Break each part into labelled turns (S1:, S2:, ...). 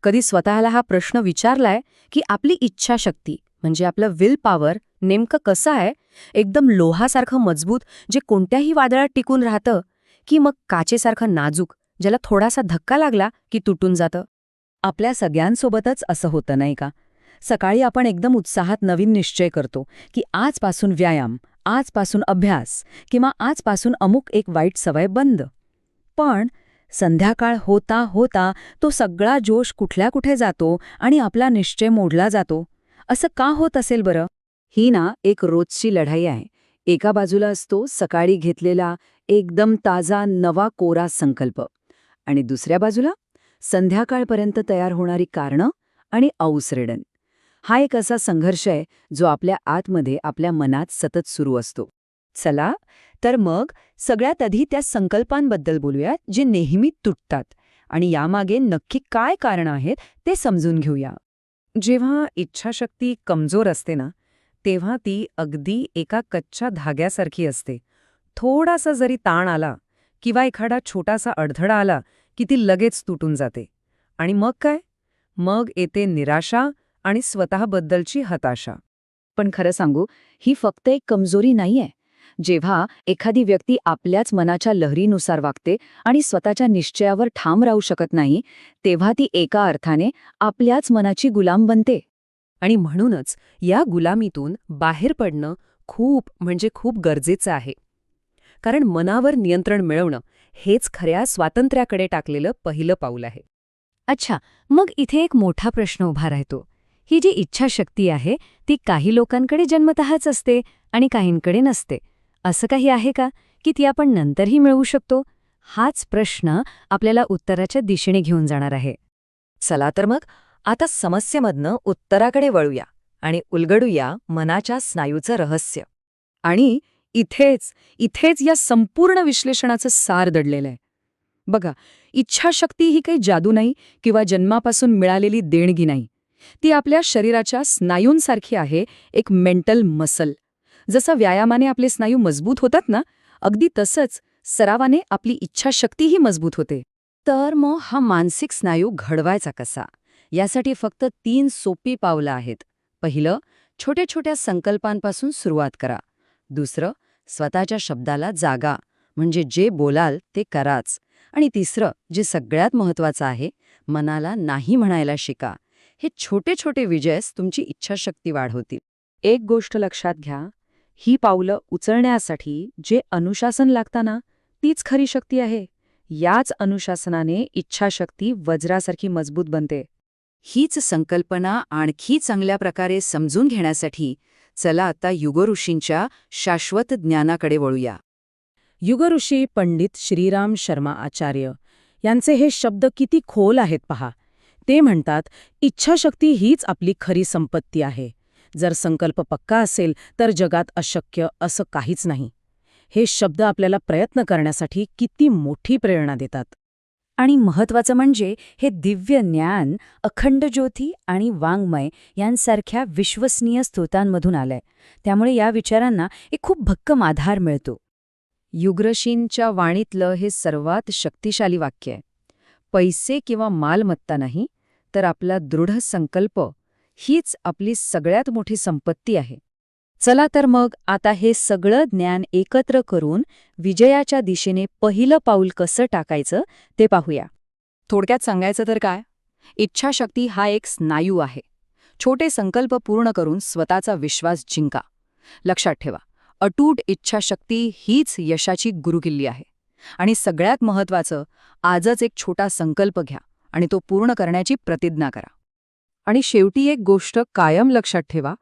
S1: कधी स्वतःला हा प्रश्न विचारलाय की आपली इच्छाशक्ती म्हणजे आपलं विल पॉवर नेमकं कसं आहे? एकदम लोहासारखं मजबूत जे कोणत्याही वादळात टिकून राहतं, की मग काचेसारखं नाजूक ज्याला थोडासा धक्का लागला की तुटून जातं?
S2: आपल्या सगळ्यांसोबतच असं होतं नाही का? सकाळी आपण एकदम उत्साहात नवीन निश्चय करतो की आजपासून व्यायाम, आजपासून अभ्यास किंवा आजपासून अमुक एक वाईट सवय बंद. पण संध्याकाळ होता होता तो सगळा जोश कुठल्या कुठे जातो आणि आपला निश्चय मोडला जातो. असं का होत असेल बरं?
S1: ही ना एक रोजची लढाई आहे. एका बाजूला असतो सकाळी घेतलेला एकदम ताजा नवा कोरा संकल्प आणि दुसऱ्या बाजूला संध्याकाळपर्यंत तयार होणारी कारणं आणि औसरेडण. हा एक असा संघर्ष आहे जो आपल्या आतमध्ये आपल्या मनात सतत सुरू असतो.
S2: चला तर मग सगळ्यात आधी त्या संकल्पांबद्दल बोलूयात जे नेहमी तुटतात आणि यामागे नक्की काय कारणं आहेत ते समजून घेऊया.
S3: जेव्हा इच्छाशक्ती कमजोर असते ना, तेव्हा ती अगदी एका कच्च्या धाग्यासारखी असते. थोडासा जरी ताण आला किंवा एखादा छोटासा अडथळा आला की ती लगेच तुटून जाते. आणि मग काय? मग येते निराशा आणि स्वतःबद्दलची हताशा.
S1: पण खरं सांगू, ही फक्त एक कमजोरी नाहीये. जेव्हा एखादी व्यक्ती आपल्याच मनाच्या लहरीनुसार वागते आणि स्वतःच्या निश्चयावर ठाम राहू शकत नाही, तेव्हा ती एका अर्थाने आपल्याच मनाची गुलाम बनते.
S3: आणि म्हणूनच या गुलामीतून बाहेर पडणं खूप म्हणजे खूप गरजेचं आहे. कारण मनावर नियंत्रण मिळवणं हेच खऱ्या स्वातंत्र्याकडे टाकलेलं पहिलं पाऊल आहे.
S2: अच्छा, मग इथे एक मोठा प्रश्न उभा राहतो. ही जी इच्छाशक्ती आहे ती काही लोकांकडे जन्मतःच असते आणि काहींकडे नसते. असं काही आहे का की ती आपण नंतरही मिळवू शकतो? हाच प्रश्न आपल्याला उत्तराच्या दिशेने घेऊन जाणार आहे.
S4: चला तर मग आता समस्येमधनं उत्तराकडे वळूया आणि उलगडूया मनाच्या स्नायूचं रहस्य.
S1: आणि इथेच या संपूर्ण विश्लेषणाचं सार दडलेलं आहे. बघा, इच्छाशक्ती ही काही जादू नाही किंवा जन्मापासून मिळालेली देणगी नाही. ती आपल्या शरीराच्या स्नायूंसारखी आहे, एक मेंटल मसल. जसं व्यायामाने आपले स्नायू मजबूत होतात ना, अगदी तसंच सरावाने आपली इच्छाशक्तीही मजबूत होते. तर मग हा मानसिक स्नायू घडवायचा कसा? यासाठी फक्त 3 सोपी पावलं आहेत. पहिलं, छोट्या छोट्या संकल्पांपासून सुरुवात करा. दुसरं, स्वतःच्या शब्दाला जागा, म्हणजे जे बोलाल ते कराच. आणि तिसरं, जे सगळ्यात महत्त्वाचं आहे, मनाला नाही म्हणायला शिका. हे छोटे छोटे विजयच तुमची इच्छाशक्ती वाढवतील. एक गोष्ट लक्षात घ्या, ही पावलं उचलण्यासाठी जे अनुशासन लागतं ना, तीच खरी शक्ती आहे. याच अनुशासनाने इच्छाशक्ती वज्रासारखी मजबूत बनते. हीच संकल्पना आणखी चांगल्या प्रकारे समजून घेण्यासाठी चला आता युगऋषींच्या शाश्वत ज्ञानाकडे वळूया.
S5: युगऋषी पंडित श्रीराम शर्मा आचार्य यांचे हे शब्द किती खोल आहेत पहा. ते म्हणतात, इच्छाशक्ती हीच आपली खरी संपत्ती आहे. जर संकल्प पक्का असेल तर जगात अशक्य असं काहीच नाही. हे शब्द आपल्याला प्रयत्न करण्यासाठी किती मोठी प्रेरणा देतात.
S2: आणि महत्त्वाचं म्हणजे हे दिव्य ज्ञान अखंड ज्योती आणि वाङ्मय यांसारख्या विश्वसनीय स्रोतांमधून आलंय. त्यामुळे या विचारांना एक खूप भक्कम आधार मिळतो.
S1: युगऋषींच्या वाणीतलं हे सर्वात शक्तिशाली वाक्य आहे. पैसे किंवा मालमत्ता नाही, तर आपला दृढ संकल्प हीच आपली सगळ्यात मोठी संपत्ती आहे. चला तर मग आता हे सगळं ज्ञान एकत्र करून विजयाच्या दिशेने पहिलं पाऊल कसं टाकायचं ते पाहूया. थोडक्यात सांगायचं तर काय, इच्छाशक्ती हा एक स्नायू आहे. छोटे संकल्प पूर्ण करून स्वतःचा विश्वास जिंका. लक्षात ठेवा, अटूट इच्छाशक्ती हीच यशाची गुरुकिल्ली आहे. आणि सगळ्यात महत्त्वाचं, आजच एक छोटा संकल्प घ्या आणि तो पूर्ण करण्याची प्रतिज्ञा करा. आणि शेवटी एक गोष्ट कायम लक्षात ठेवा,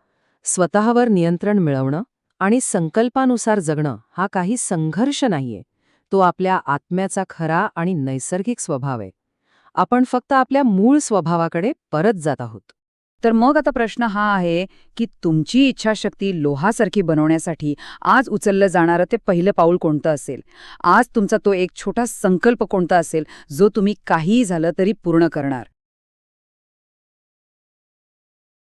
S1: स्वतःवर नियंत्रण मिळवणं आणि संकल्पानुसार जगणं हा काही संघर्ष नाहीये. तो आपल्या आत्म्याचा खरा आणि नैसर्गिक स्वभाव आहे. आपण फक्त आपल्या मूळ स्वभावाकडे परत जात आहोत. तर मग आता प्रश्न हा आहे की तुमची इच्छाशक्ती लोहासारखी बनवण्यासाठी आज उचललं जाणारं ते पहिलं पाऊल कोणतं असेल? आज तुमचा तो एक छोटा संकल्प कोणता असेल जो तुम्ही काहीही झालं तरी पूर्ण करणार?